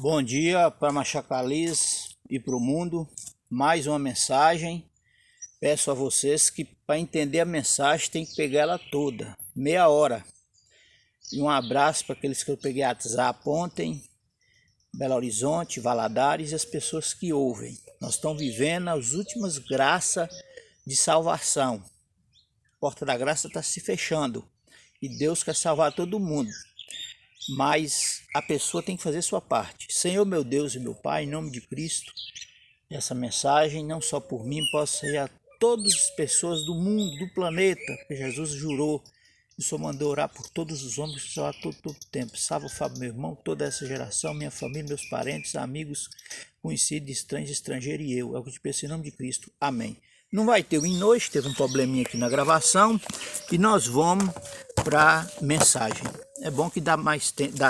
Bom dia para Machacaliz e para o mundo. Mais uma mensagem. Peço a vocês que para entender a mensagem tem que pegar ela toda, meia hora. E um abraço para aqueles que eu peguei WhatsApp ontem, Belo Horizonte, Valadares e as pessoas que ouvem. Nós estamos vivendo as últimas graças de salvação. A porta da graça está se fechando e Deus quer salvar todo mundo. Mas a pessoa tem que fazer sua parte. Senhor, meu Deus e meu Pai, em nome de Cristo, essa mensagem não só por mim, possa ir a todas as pessoas do mundo, do planeta, que Jesus jurou. O Senhor mandou orar por todos os homens, a todo o tempo. Salva o Fábio, meu irmão, toda essa geração, minha família, meus parentes, amigos, conhecidos, estranhos, estrangeiro e eu. É o que eu te peço em nome de Cristo. Amém. Não vai ter o hino hoje, teve um probleminha aqui na gravação e nós vamos para a mensagem. É bom que dá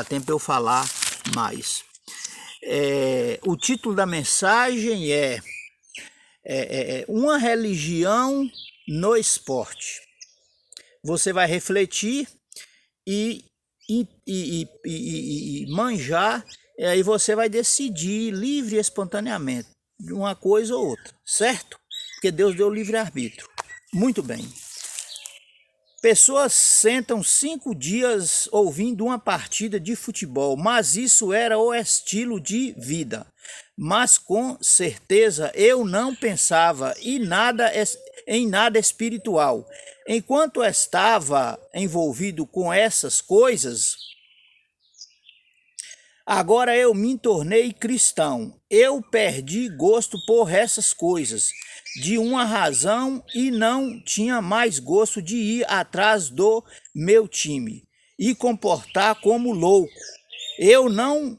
tempo eu falar mais. O título da mensagem é Uma religião no esporte. Você vai refletir e manjar, e aí você vai decidir livre e espontaneamente de uma coisa ou outra, certo? Porque Deus deu livre-arbítrio. Muito bem. Pessoas sentam 5 dias ouvindo uma partida de futebol, mas isso era o estilo de vida. Mas com certeza eu não pensava em nada espiritual. Enquanto estava envolvido com essas coisas, agora eu me tornei cristão. Eu perdi gosto por essas coisas de uma razão e não tinha mais gosto de ir atrás do meu time e comportar como louco. Eu não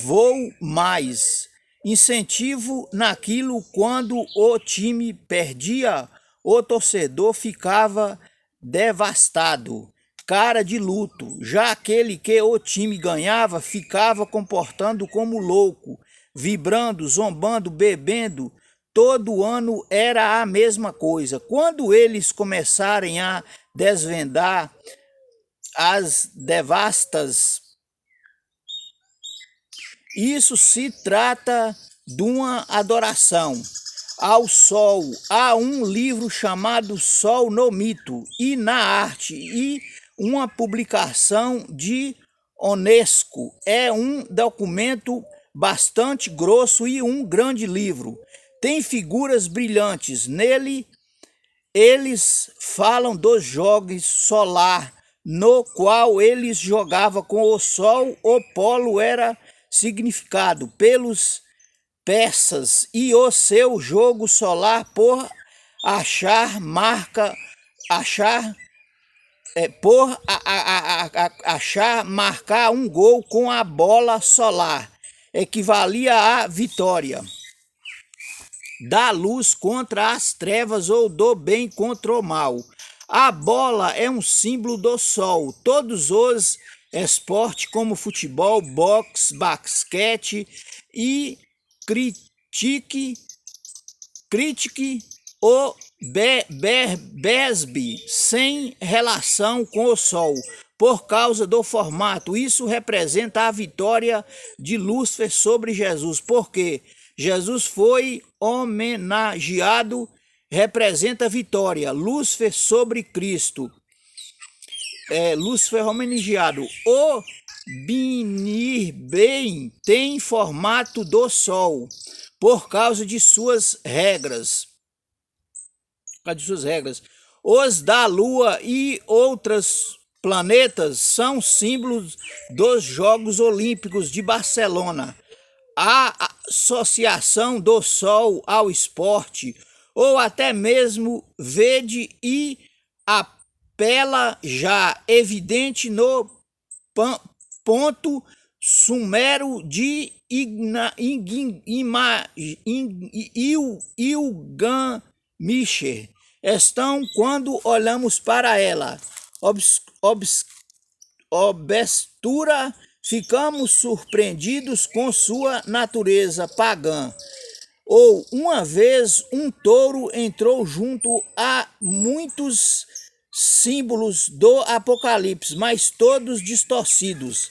vou mais. Incentivo naquilo quando o time perdia, o torcedor ficava devastado, cara de luto. Já aquele que o time ganhava ficava comportando como louco, vibrando, zombando, bebendo. Todo ano era a mesma coisa. Quando eles começarem a desvendar as devastas, isso se trata de uma adoração ao sol. Há um livro chamado Sol no Mito e na Arte e uma publicação de Unesco. É um documento bastante grosso e um grande livro. Tem figuras brilhantes. Nele, eles falam dos jogos solar, no qual eles jogavam com o sol. O polo era significado pelos persas e o seu jogo solar por achar marcar um gol com a bola solar equivalia à vitória da luz contra as trevas ou do bem contra o mal. A bola é um símbolo do sol. Todos os esportes como futebol, boxe, basquete e critique o beisebol sem relação com o sol. Por causa do formato, isso representa a vitória de Lúcifer sobre Jesus, porque Jesus foi homenageado, representa a vitória. Lúcifer sobre Cristo. Lúcifer homenageado. O Binirben tem formato do Sol, por causa de suas regras. Os da Lua e outros planetas são símbolos dos Jogos Olímpicos de Barcelona. A associação do Sol ao esporte, ou até mesmo verde e apela já evidente no ponto sumero de Ilgamisher. Estão quando olhamos para ela, obscura, ficamos surpreendidos com sua natureza pagã. Ou uma vez um touro entrou junto a muitos símbolos do Apocalipse, mas todos distorcidos.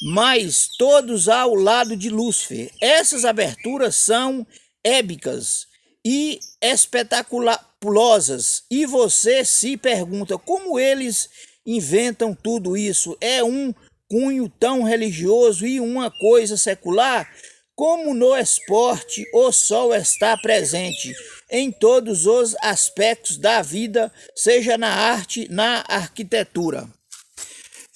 mas todos ao lado de Lúcifer. Essas aberturas são épicas e espetaculosas, e você se pergunta como eles inventam tudo isso. É um cunho tão religioso e uma coisa secular? Como no esporte, o sol está presente em todos os aspectos da vida, seja na arte, na arquitetura,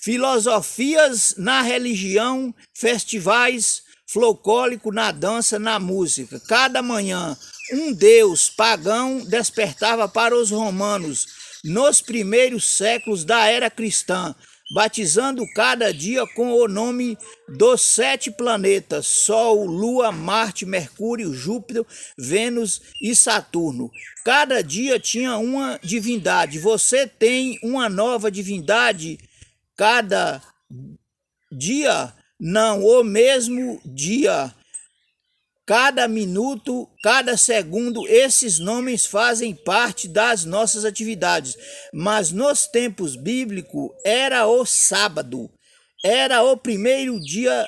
filosofias, na religião, festivais, folclórico, na dança, na música. Cada manhã, um deus pagão despertava para os romanos nos primeiros séculos da era cristã, batizando cada dia com o nome dos 7 planetas: Sol, Lua, Marte, Mercúrio, Júpiter, Vênus e Saturno. Cada dia tinha uma divindade. Você tem uma nova divindade cada dia? Não, o mesmo dia. Cada minuto, cada segundo, esses nomes fazem parte das nossas atividades. Mas nos tempos bíblicos era o sábado. Era o primeiro dia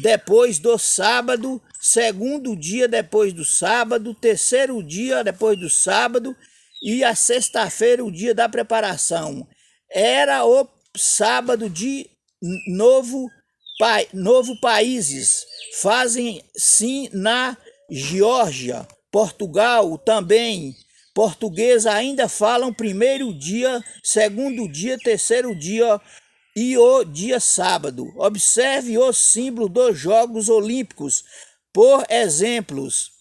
depois do sábado, segundo dia depois do sábado, terceiro dia depois do sábado e a sexta-feira o dia da preparação. Era o sábado de novo países. Fazem sim na Geórgia, Portugal também. Português ainda falam primeiro dia, segundo dia, terceiro dia e o dia sábado. Observe o símbolo dos Jogos Olímpicos. Por exemplos,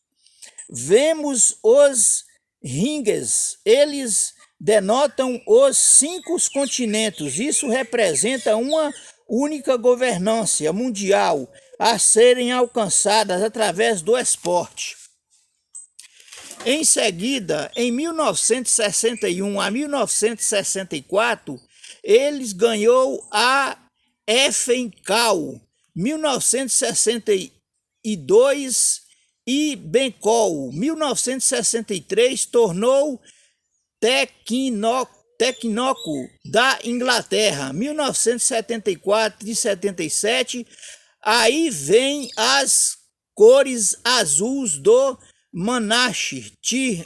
vemos os ringues, eles denotam os 5 continentes. Isso representa uma única governança mundial a serem alcançadas através do esporte. Em seguida, em 1961 a 1964, eles ganhou a FENCAL, 1962 e Bencol, 1963 tornou Tecnoco da Inglaterra, 1974 e 77. Aí vem as cores azuis do Monarch.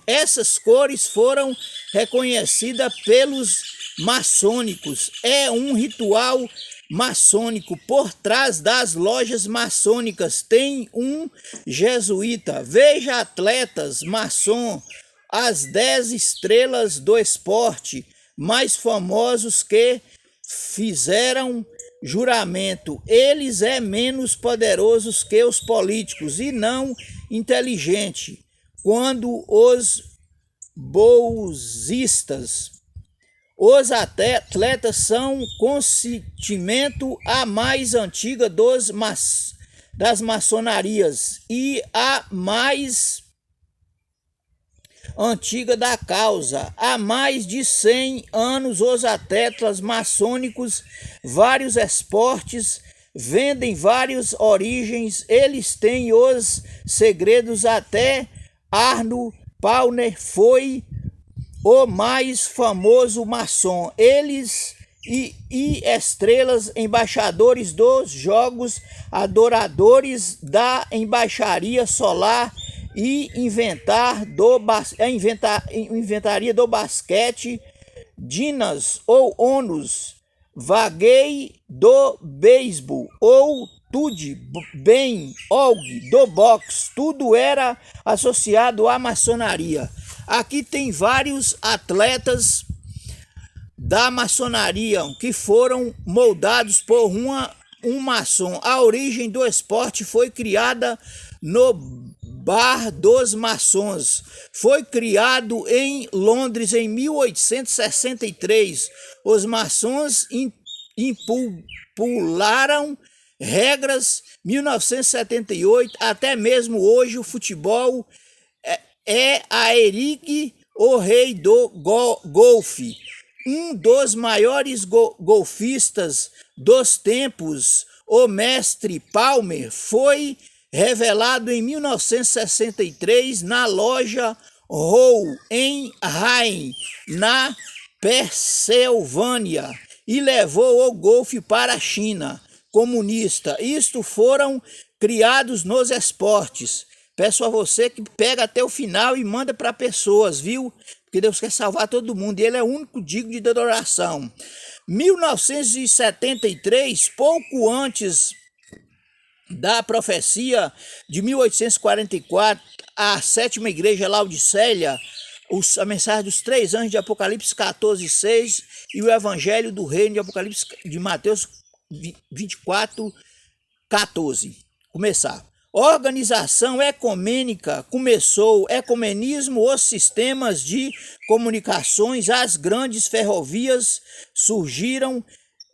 Essas cores foram reconhecidas pelos maçônicos. É um ritual maçônico. Por trás das lojas maçônicas tem um jesuíta. Veja atletas maçom, as 10 estrelas do esporte mais famosos que fizeram juramento. Eles é menos poderosos que os políticos e não inteligente. Quando os bolsistas, os atletas são consentimento a mais antiga das maçonarias e a mais antiga da causa. Há mais de 100 anos os atletas maçônicos, vários esportes, vendem várias origens, eles têm os segredos. Até Arnold Palmer foi o mais famoso maçom. Eles e estrelas, embaixadores dos jogos, adoradores da embaixaria solar e inventaria do basquete, Dinas ou ONUS, Vaguei do beisebol ou Tude bem Og do boxe, tudo era associado à maçonaria. Aqui tem vários atletas da maçonaria que foram moldados por um maçom. A origem do esporte foi criada no Bar dos Maçons. Foi criado em Londres em 1863. Os maçons impularam regras 1978. Até mesmo hoje o futebol é a Eric, o rei do golfe. Um dos maiores golfistas dos tempos, o mestre Palmer, foi revelado em 1963 na loja Howe, em Ryan, na Pensilvânia, e levou o golfe para a China. comunista. Isto foram criados nos esportes. Peço a você que pega até o final e manda para pessoas, viu? Porque Deus quer salvar todo mundo e Ele é o único digno de adoração. 1973, pouco antes da profecia de 1844, a sétima igreja Laodiceia, a mensagem dos 3 anjos de Apocalipse 14:6 e o evangelho do reino de Apocalipse de Mateus 24:14. Começar. Organização ecumênica começou, ecumenismo, os sistemas de comunicações, as grandes ferrovias surgiram,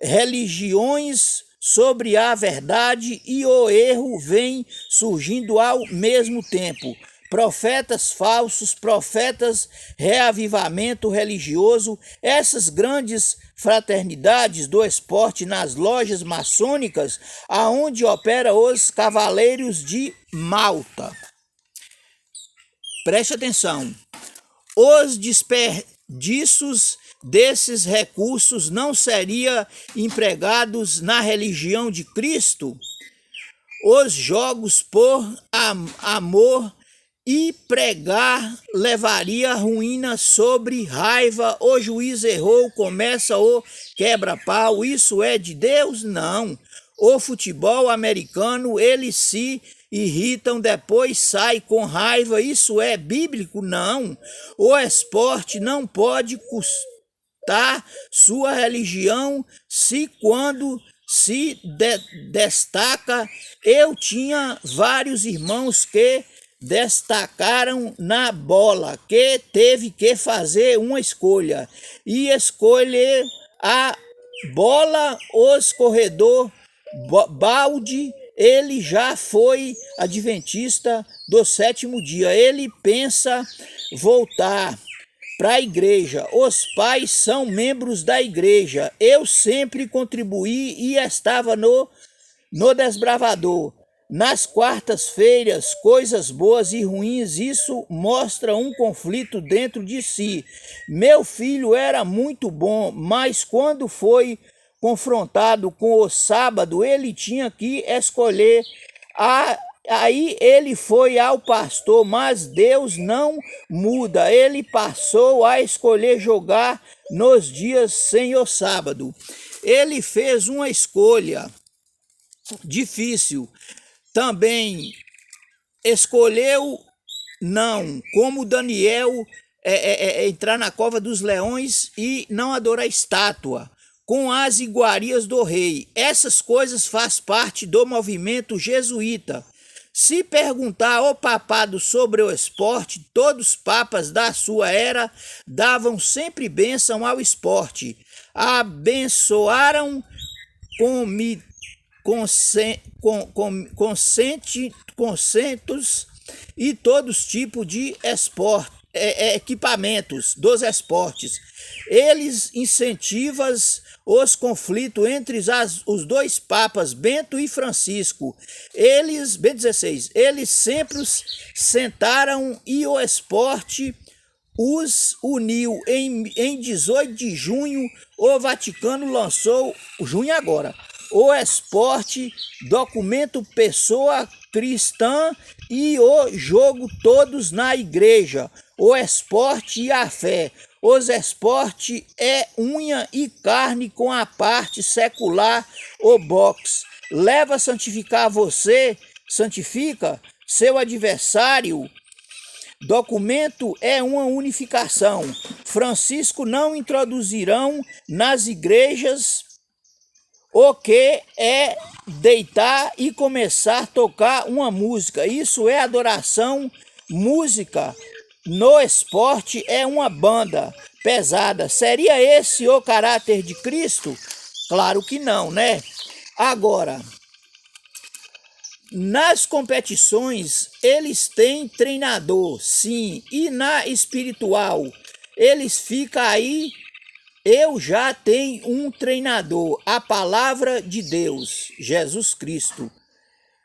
religiões sobre a verdade e o erro vem surgindo ao mesmo tempo. Profetas falsos, profetas reavivamento religioso, essas grandes fraternidades do esporte nas lojas maçônicas, aonde opera os Cavaleiros de Malta. Preste atenção. Os desperdícios desses recursos não seriam empregados na religião de Cristo? Os jogos por amor e pregar levaria ruína sobre raiva, o juiz errou, começa o quebra-pau, isso é de Deus? Não. O futebol americano, eles se irritam, depois sai com raiva, isso é bíblico? Não. O esporte não pode custar sua religião se quando se destaca. Eu tinha vários irmãos que destacaram na bola, que teve que fazer uma escolha e escolher a bola, os corredor balde. Ele já foi adventista do 7º dia, ele pensa voltar para a igreja, os pais são membros da igreja, eu sempre contribuí e estava no desbravador. Nas quartas-feiras, coisas boas e ruins, isso mostra um conflito dentro de si. Meu filho era muito bom, mas quando foi confrontado com o sábado, ele tinha que escolher. Aí ele foi ao pastor, mas Deus não muda. Ele passou a escolher jogar nos dias sem o sábado. Ele fez uma escolha difícil. Também escolheu não, como Daniel, entrar na cova dos leões e não adorar a estátua, com as iguarias do rei. Essas coisas faz parte do movimento jesuíta. Se perguntar ao papado sobre o esporte, todos os papas da sua era davam sempre bênção ao esporte. Abençoaram consentos e todos tipos de equipamentos dos esportes. Eles incentivam os conflitos entre os dois papas, Bento e Francisco. Bento XVI, eles sempre sentaram e o esporte os uniu. Em 18 de junho, o Vaticano lançou, junho agora, o esporte, documento pessoa cristã e o jogo todos na igreja, o esporte e a fé. Os esporte é unha e carne com a parte secular, o boxe. Leva a santificar você, santifica seu adversário. Documento é uma unificação. Francisco não introduzirão nas igrejas o que é deitar e começar a tocar uma música. Isso é adoração. Música no esporte é uma banda pesada. Seria esse o caráter de Cristo? Claro que não, né? Agora, nas competições, eles têm treinador, sim. E na espiritual, eles ficam aí. Eu já tenho um treinador, a palavra de Deus, Jesus Cristo.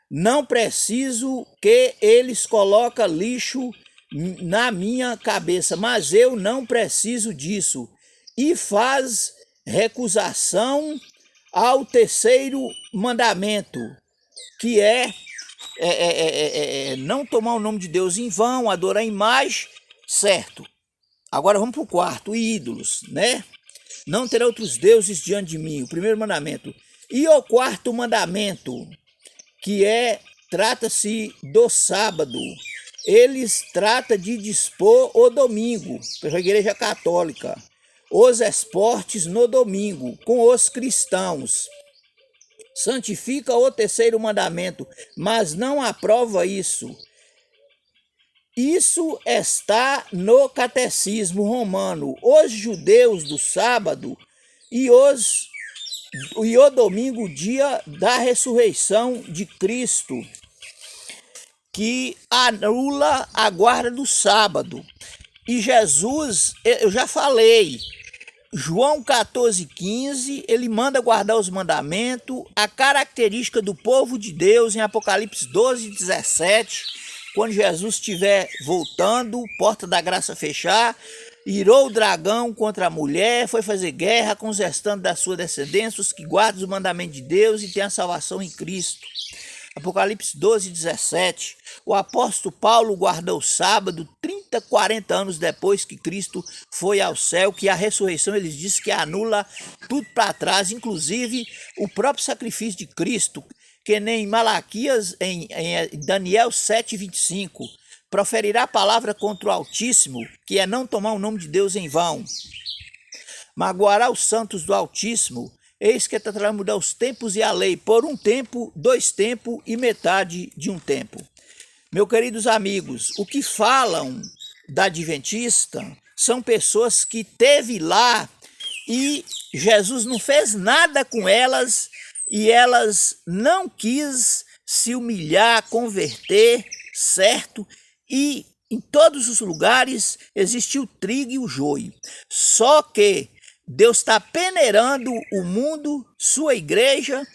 Não preciso que eles coloquem lixo na minha cabeça, mas eu não preciso disso. E faz recusação ao terceiro mandamento, que é não tomar o nome de Deus em vão, adorar a imagem, certo. Agora vamos para o quarto, ídolos, né? Não terá outros deuses diante de mim, o primeiro mandamento. E o quarto mandamento, que trata-se do sábado. Eles tratam de dispor o domingo, pela Igreja Católica, os esportes no domingo, com os cristãos. Santifica o terceiro mandamento, mas não aprova isso. Isso está no Catecismo Romano. Os judeus do sábado e o domingo, dia da ressurreição de Cristo, que anula a guarda do sábado. E Jesus, eu já falei, João 14,15, ele manda guardar os mandamentos. A característica do povo de Deus em Apocalipse 12,17, quando Jesus estiver voltando, porta da graça fechar, irou o dragão contra a mulher, foi fazer guerra com os restantes da sua descendência, os que guardam os mandamentos de Deus e têm a salvação em Cristo. Apocalipse 12,17. O apóstolo Paulo guardou o sábado 30, 40 anos depois que Cristo foi ao céu, que a ressurreição, ele diz que anula tudo para trás, inclusive o próprio sacrifício de Cristo, que nem Malaquias, em Daniel 7,25, proferirá a palavra contra o Altíssimo, que é não tomar o nome de Deus em vão. Magoará os santos do Altíssimo. Eis que tratará de mudar os tempos e a lei, por um tempo, 2 tempos e metade de um tempo. Meus queridos amigos, o que falam da Adventista são pessoas que teve lá e Jesus não fez nada com elas e elas não quis se humilhar, converter, certo? E em todos os lugares existe o trigo e o joio. Só que Deus está peneirando o mundo, sua igreja,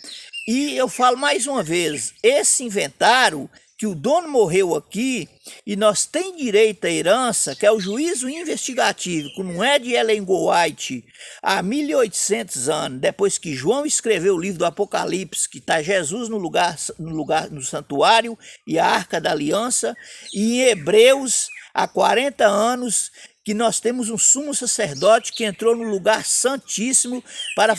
e eu falo mais uma vez, esse inventário que o dono morreu aqui e nós tem direito à herança, que é o juízo investigativo, que não é de Ellen White, há 1800 anos, depois que João escreveu o livro do Apocalipse, que está Jesus no santuário e a Arca da Aliança, e em Hebreus, há 40 anos, que nós temos um sumo sacerdote que entrou no lugar santíssimo para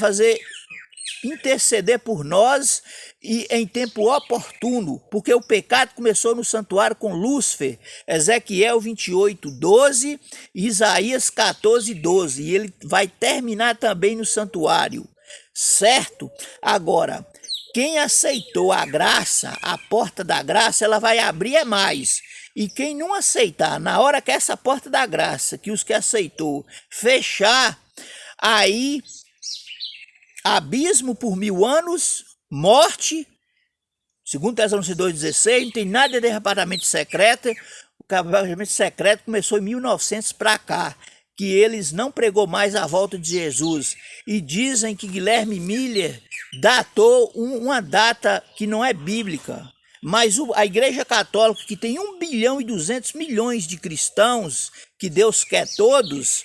interceder por nós e em tempo oportuno, porque o pecado começou no santuário com Lúcifer, Ezequiel 28:12 e Isaías 14:12, e ele vai terminar também no santuário, certo? Agora, quem aceitou a graça, a porta da graça, ela vai abrir mais. E quem não aceitar, na hora que essa porta da graça, que os que aceitou, fechar, aí, abismo por 1000 anos, morte, segundo Tessalonicenses 2,16, não tem nada de arrebatamento secreto. O arrebatamento secreto começou em 1900 para cá, que eles não pregou mais a volta de Jesus. E dizem que Guilherme Miller datou uma data que não é bíblica. Mas a Igreja Católica, que tem 1.200.000.000 de cristãos, que Deus quer todos,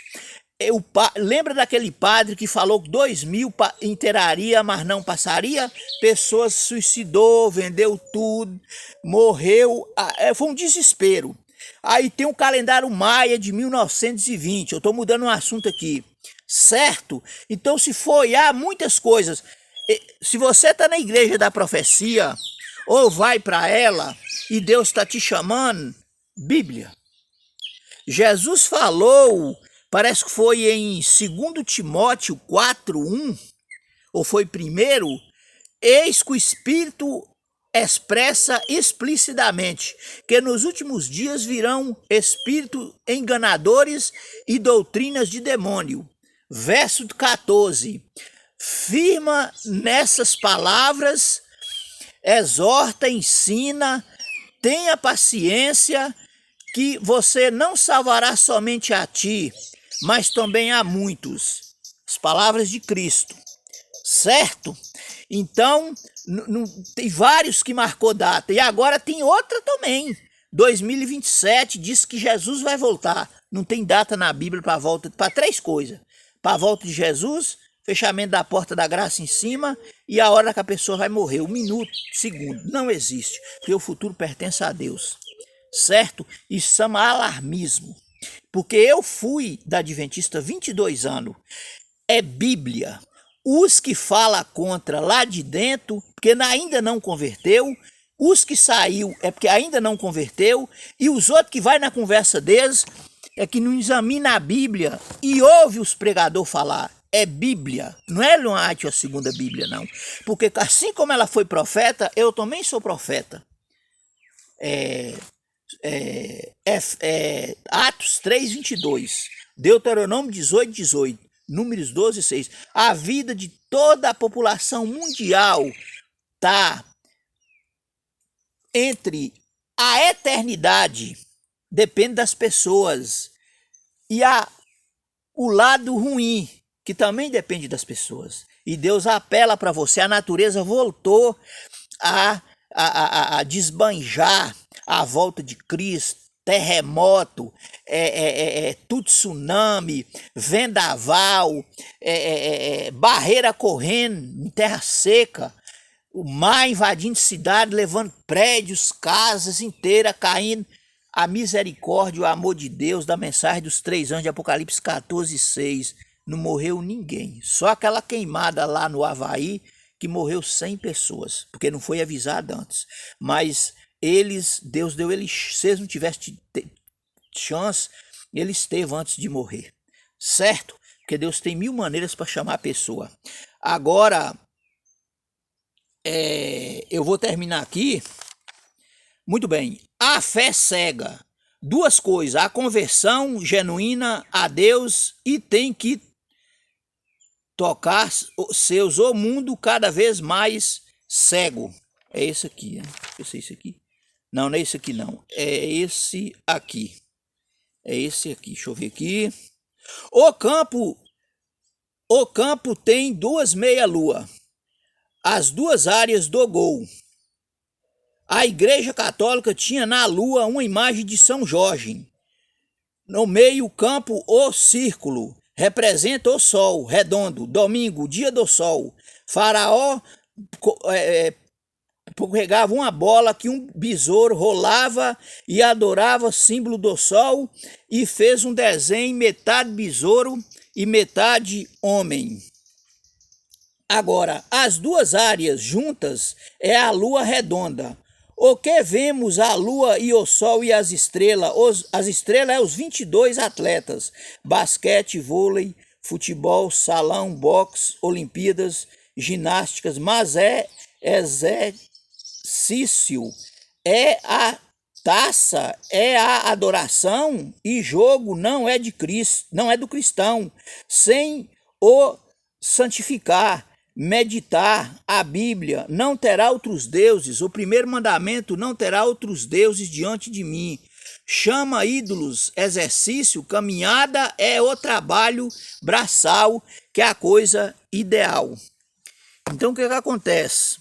lembra daquele padre que falou que 2.000 inteiraria, mas não passaria? Pessoas se suicidou, vendeu tudo, morreu, foi um desespero. Aí tem o calendário maia de 1920, eu estou mudando um assunto aqui, certo? Então se for olhar muitas coisas, se você está na igreja da profecia, ou vai para ela e Deus está te chamando, Bíblia. Jesus falou, parece que foi em 2 Timóteo 4:1, ou foi primeiro, eis que o Espírito expressa explicitamente que nos últimos dias virão espíritos enganadores e doutrinas de demônio. Verso 14, firma nessas palavras, exorta, ensina, tenha paciência, que você não salvará somente a ti, mas também a muitos. As palavras de Cristo, certo? Então, tem vários que marcou data, e agora tem outra também. 2027 diz que Jesus vai voltar. Não tem data na Bíblia para a volta, para 3 coisas: para a volta de Jesus, fechamento da porta da graça em cima e a hora que a pessoa vai morrer, um minuto, segundo, não existe, porque o futuro pertence a Deus, certo? Isso chama alarmismo, porque eu fui da Adventista 22 anos, é Bíblia. Os que falam contra lá de dentro, porque ainda não converteu, os que saiu é porque ainda não converteu, e os outros que vai na conversa deles é que não examina a Bíblia e ouve os pregadores falar. É Bíblia, não é Lunático a segunda Bíblia, não. Porque assim como ela foi profeta, eu também sou profeta. Atos 3:22, Deuteronômio 18:18, Números 12:6. A vida de toda a população mundial está entre a eternidade, depende das pessoas, e o lado ruim, que também depende das pessoas. E Deus apela para você, a natureza voltou a desbanjar à volta de Cristo, terremoto, tsunami, vendaval, barreira correndo em terra seca, o mar invadindo cidade, levando prédios, casas inteiras caindo. A misericórdia, o amor de Deus, da mensagem dos 3 anos de Apocalipse 14:6, não morreu ninguém. Só aquela queimada lá no Havaí, que morreu 100 pessoas, porque não foi avisado antes. Mas Deus deu eles, se eles não tivessem chance, eles teve antes de morrer, certo? Porque Deus tem 1000 maneiras para chamar a pessoa. Agora, eu vou terminar aqui. Muito bem, a fé cega. 2 coisas, a conversão genuína a Deus e tem que tocar o mundo cada vez mais cego. É esse aqui, né? Esse é esse aqui? Não, não é esse aqui não. É esse aqui. É esse aqui. Deixa eu ver aqui. O campo tem 2 meia-lua. As 2 áreas do gol. A Igreja Católica tinha na lua uma imagem de São Jorge. No meio campo, o círculo representa o sol redondo. Domingo, dia do sol. Faraó pegava uma bola que um besouro rolava e adorava, símbolo do sol, e fez um desenho metade besouro e metade homem. Agora, as 2 áreas juntas é a lua redonda. O que vemos a lua e o sol e as estrelas? As estrelas é os 22 atletas. Basquete, vôlei, futebol, salão, boxe, Olimpíadas, ginásticas. Mas exercício, é a taça, é a adoração, e jogo não é de Cristo, não é do cristão, sem o santificar. Meditar a Bíblia, não terá outros deuses. O primeiro mandamento, não terá outros deuses diante de mim. Chama ídolos, exercício, caminhada é o trabalho braçal, que é a coisa ideal. Então o que acontece?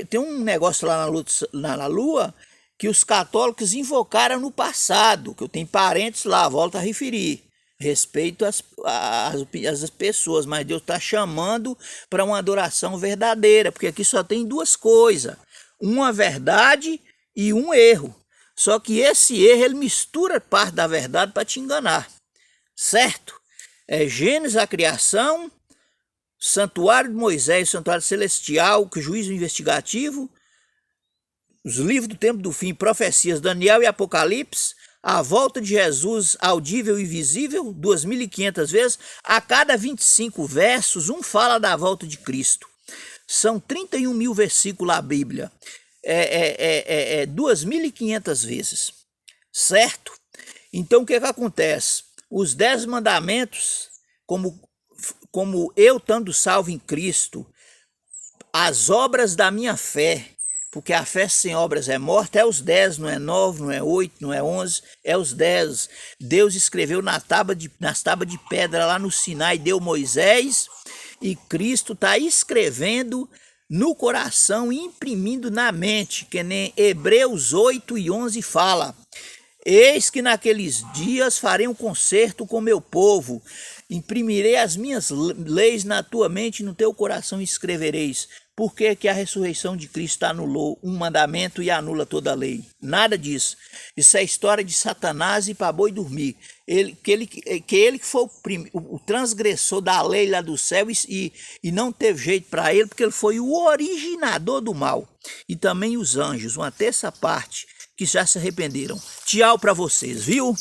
Tem um negócio lá na Lua que os católicos invocaram no passado, que eu tenho parentes lá, volto a referir. Respeito às pessoas, mas Deus está chamando para uma adoração verdadeira, porque aqui só tem 2 coisas, uma verdade e um erro. Só que esse erro, ele mistura parte da verdade para te enganar, certo? Gênesis, a criação, santuário de Moisés, santuário celestial, que juízo investigativo, os livros do tempo do fim, profecias, Daniel e Apocalipse, a volta de Jesus audível e visível, 2.500 vezes. A cada 25 versos, um fala da volta de Cristo. São 31.000 versículos a Bíblia. 2.500 vezes, certo? Então o que acontece? Os 10 mandamentos, como eu estando salvo em Cristo, as obras da minha fé, porque a fé sem obras é morta, é os 10, não é 9, não é 8, não é 11, é os 10. Deus escreveu nas tábuas de pedra lá no Sinai, deu Moisés, e Cristo está escrevendo no coração e imprimindo na mente, que nem Hebreus 8:11 fala. Eis que naqueles dias farei um concerto com meu povo, Imprimirei as minhas leis na tua mente e no teu coração escrevereis. Por que que a ressurreição de Cristo anulou um mandamento e anula toda a lei? Nada disso. Isso é história de Satanás e para boi dormir. Ele que foi o transgressor da lei lá do céu e não teve jeito para ele, porque ele foi o originador do mal. E também os anjos, uma terça parte, que já se arrependeram. Tchau para vocês, viu?